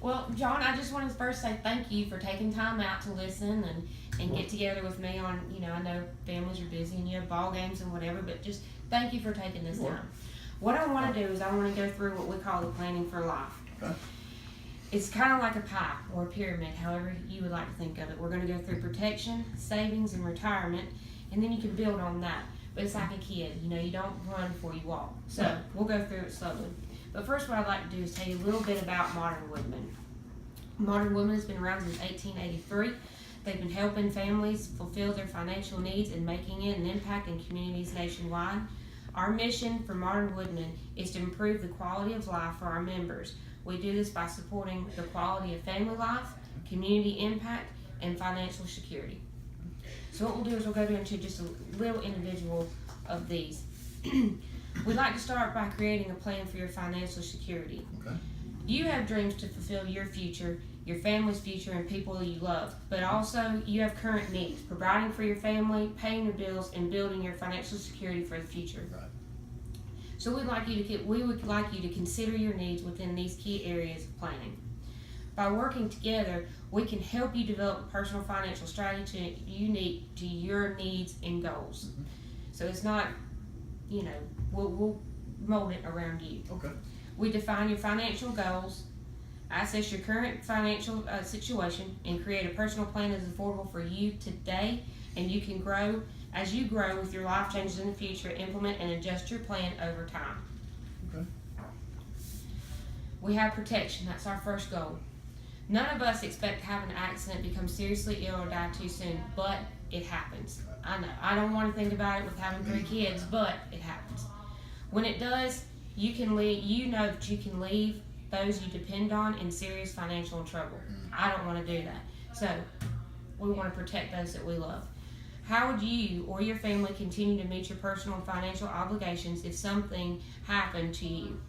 Well, John, I just wanted to first say thank you for taking time out to listen and get together with me on, I know families are busy and you have ball games and whatever, but just thank you for taking this time. What I want to do is I want to go through what we call the planning for life. Okay. It's kind of like a pie or a pyramid, however you would like to think of it. We're going to go through protection, savings, and retirement, and then you can build on that. But it's like a kid, you don't run before you walk. So we'll go through it slowly. But first, what I'd like to do is tell you a little bit about Modern Woodmen. Modern Woodmen has been around since 1883. They've been helping families fulfill their financial needs and making an impact in communities nationwide. Our mission for Modern Woodmen is to improve the quality of life for our members. We do this by supporting the quality of family life, community impact, and financial security. So what we'll do is we'll go into just a little individual of these. We'd like to start by creating a plan for your financial security. Okay. You have dreams to fulfill your future, your family's future, and people you love. But also, you have current needs, providing for your family, paying your bills, and building your financial security for the future. Right. So we would like you to consider your needs within these key areas of planning. By working together, we can help you develop a personal financial strategy unique to your needs and goals. Mm-hmm. So it's not, we'll mold it around you. Okay. We define your financial goals, assess your current financial situation, and create a personal plan that is affordable for you today, and you can grow. As you grow with your life changes in the future, implement and adjust your plan over time. Okay. We have protection. That's our first goal. None of us expect to have an accident, become seriously ill, or die too soon, but it happens. I know. I don't want to think about it with having 3 kids, but it happens. When it does, you know that you can leave those you depend on in serious financial trouble. I don't want to do that. So we want to protect those that we love. How would you or your family continue to meet your personal and financial obligations if something happened to you?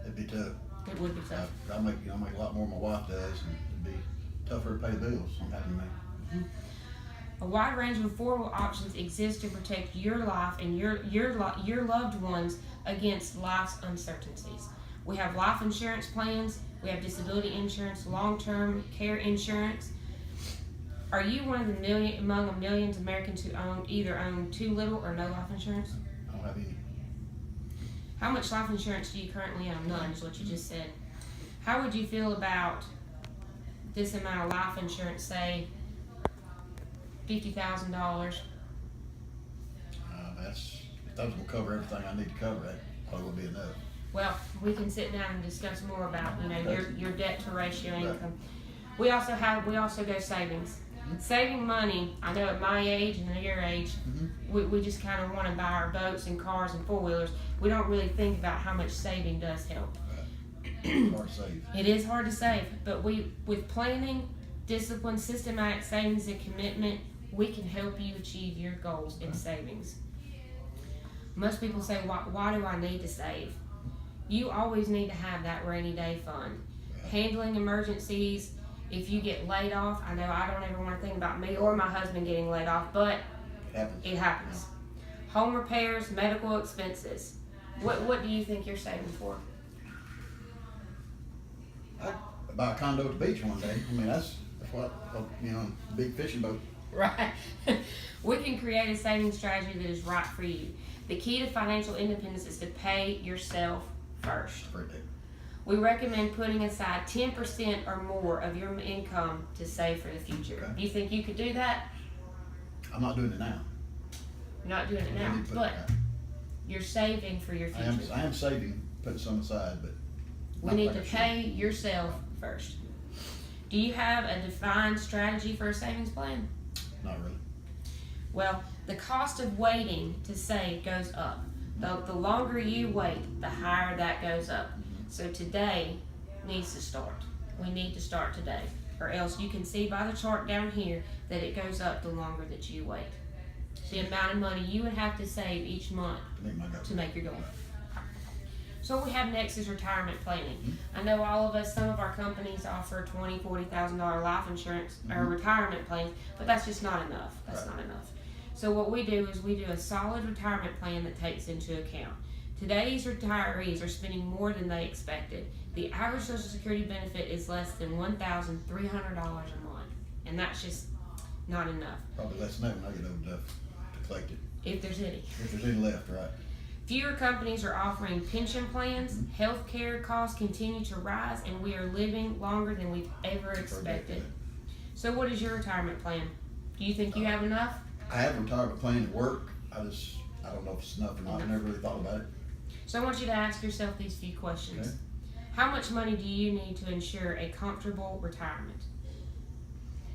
It'd be tough. It would be tough. I make a lot more than my wife does, and it'd be tougher to pay the bills. I'm happy to make. A wide range of affordable options exist to protect your life and your loved ones against life's uncertainties. We have life insurance plans. We have disability insurance, long-term care insurance. Are you one of the among millions of Americans who either own too little or no life insurance? I don't have any. How much life insurance do you currently own? None is what you just said. How would you feel about this amount of life insurance, say $50,000? If that was going to cover everything I need to cover, that probably would be enough. Well, we can sit down and discuss more about your debt to ratio Right. income. We also go savings. Saving money, I know at my age and at your age, we just kind of want to buy our boats and cars and 4-wheelers. We don't really think about how much saving does help. It's hard to save. It is hard to save, but with planning, discipline, systematic savings, and commitment, we can help you achieve your goals in savings. Most people say, why do I need to save? You always need to have that rainy day fund. Handling emergencies. If you get laid off, I know I don't ever want to think about me or my husband getting laid off, but it happens. Home repairs, medical expenses. What do you think you're saving for? I'd buy a condo at the beach one day. I mean, that's what, a big fishing boat. Right. We can create a saving strategy that is right for you. The key to financial independence is to pay yourself first. We recommend putting aside 10% or more of your income to save for the future. Okay. Do you think you could do that? I'm not doing it now. You're not doing it now, but you're saving for your future. I am saving, putting some aside, but we need to pay yourself first. Do you have a defined strategy for a savings plan? Not really. Well, the cost of waiting to save goes up. The longer you wait, the higher that goes up. So today needs to start. We need to start today, or else you can see by the chart down here that it goes up the longer that you wait. The amount of money you would have to save each month to make your goal. So what we have next is retirement planning. I know all of us, some of our companies offer $20,000, $40,000 life insurance or retirement plans, but that's just not enough. That's not enough. So what we do is we do a solid retirement plan that takes into account. Today's retirees are spending more than they expected. The average Social Security benefit is less than $1,300 a month, and that's just not enough. Probably less than that when I get old enough to collect it. If there's any. If there's any left, right? Fewer companies are offering pension plans. Health care costs continue to rise, and we are living longer than we've ever expected. So what is your retirement plan? Do you think you have enough? I have a retirement plan at work. I don't know if it's enough or not. I never really thought about it. So I want you to ask yourself these few questions. Okay. How much money do you need to ensure a comfortable retirement?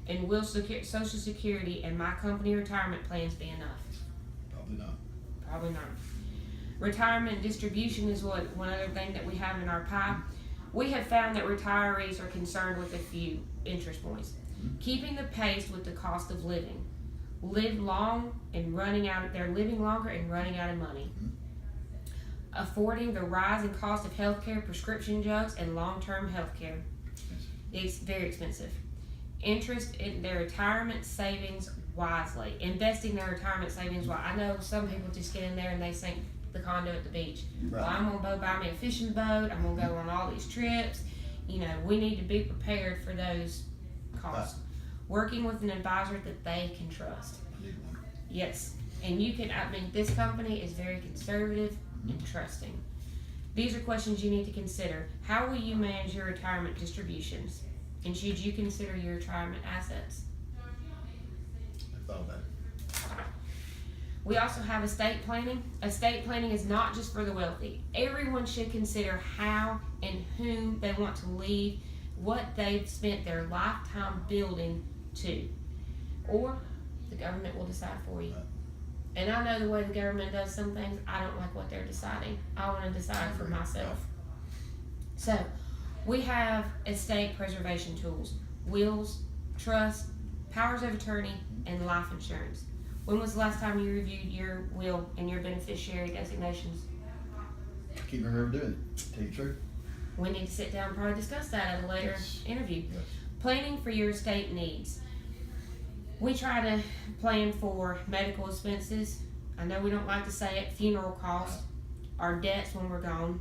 And will Social Security and my company retirement plans be enough? Probably not. Probably not. Retirement distribution is one other thing that we have in our pie. We have found that retirees are concerned with a few interest points. Keeping the pace with the cost of living. They're living longer and running out of money. Affording the rising cost of healthcare, prescription drugs, and long-term healthcare. It's very expensive. Interest in their retirement savings wisely. Investing their retirement savings wisely. I know some people just get in there and they sink the condo at the beach. Right. Well, I'm gonna go buy me a fishing boat. I'm gonna go on all these trips. We need to be prepared for those costs. Right. Working with an advisor that they can trust. I need one. Yes, and this company is very conservative and trusting. These are questions you need to consider. How will you manage your retirement distributions? And should you consider your retirement assets? I thought about it. We also have estate planning. Estate planning is not just for the wealthy. Everyone should consider how and whom they want to leave what they've spent their lifetime building to. Or the government will decide for you. Right. And I know the way the government does some things, I don't like what they're deciding. I want to decide for myself. So, we have estate preservation tools, wills, trust, powers of attorney, and life insurance. When was the last time you reviewed your will and your beneficiary designations? I can't remember doing it, to tell you the truth. We need to sit down and probably discuss that at a later interview. Yes. Planning for your estate needs. We try to plan for medical expenses. I know we don't like to say it, funeral costs, our debts when we're gone,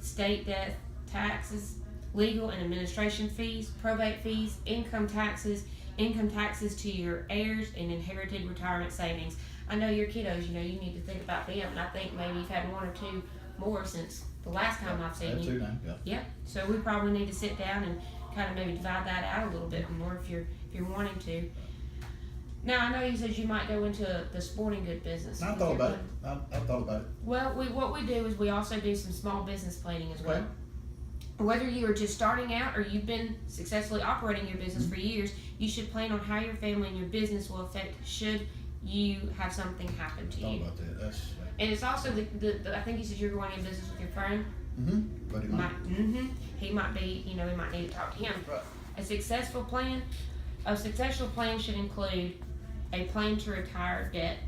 state debt, taxes, legal and administration fees, probate fees, income taxes to your heirs, and inherited retirement savings. I know your kiddos, you need to think about them, and I think maybe you've had one or two more since the last time I've seen you. Two now, yeah. Yep. So we probably need to sit down and kind of maybe divide that out a little bit more if you're wanting to. Now I know you said you might go into the sporting good business. I thought about it. I thought about it. Well, what we do is we also do some small business planning as well. Okay. Whether you are just starting out or you've been successfully operating your business for years, you should plan on how your family and your business will affect should you have something happen to you. I thought about that. And it's also the I think you said you're going in business with your friend. But he might. He might be, we might need to talk to him. Right. A successful plan should include a plan to retire debt,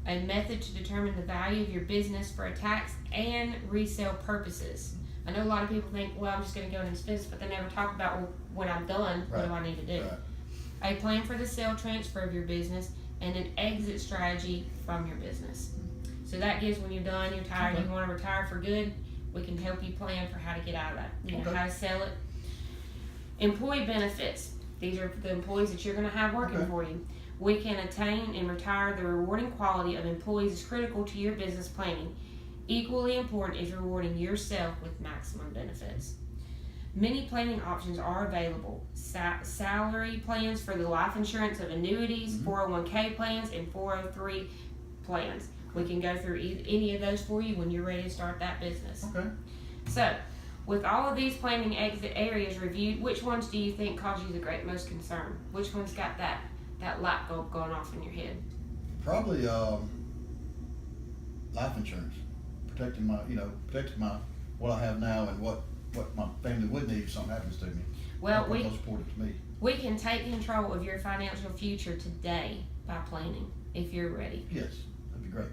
a method to determine the value of your business for a tax and resale purposes. I know a lot of people think, well, I'm just going to go into business, but they never talk about, well, when I'm done, what do I need to do? Right. A plan for the sale transfer of your business and an exit strategy from your business. So that gives when you're done, you're tired, you want to retire for good, we can help you plan for how to get out of that. How to sell it. Employee benefits. These are the employees that you're going to have working for you. We can attain and retire the rewarding quality of employees is critical to your business planning. Equally important is rewarding yourself with maximum benefits. Many planning options are available. Salary plans for the life insurance of annuities, 401k plans, and 403 plans. We can go through any of those for you when you're ready to start that business. Okay. So, with all of these planning exit areas reviewed, which ones do you think cause you the most concern? Which one's got that light bulb going off in your head? Probably life insurance, protecting my what I have now and what my family would need if something happens to me. Well, most important to me. We can take control of your financial future today by planning if you're ready. Yes, that'd be great.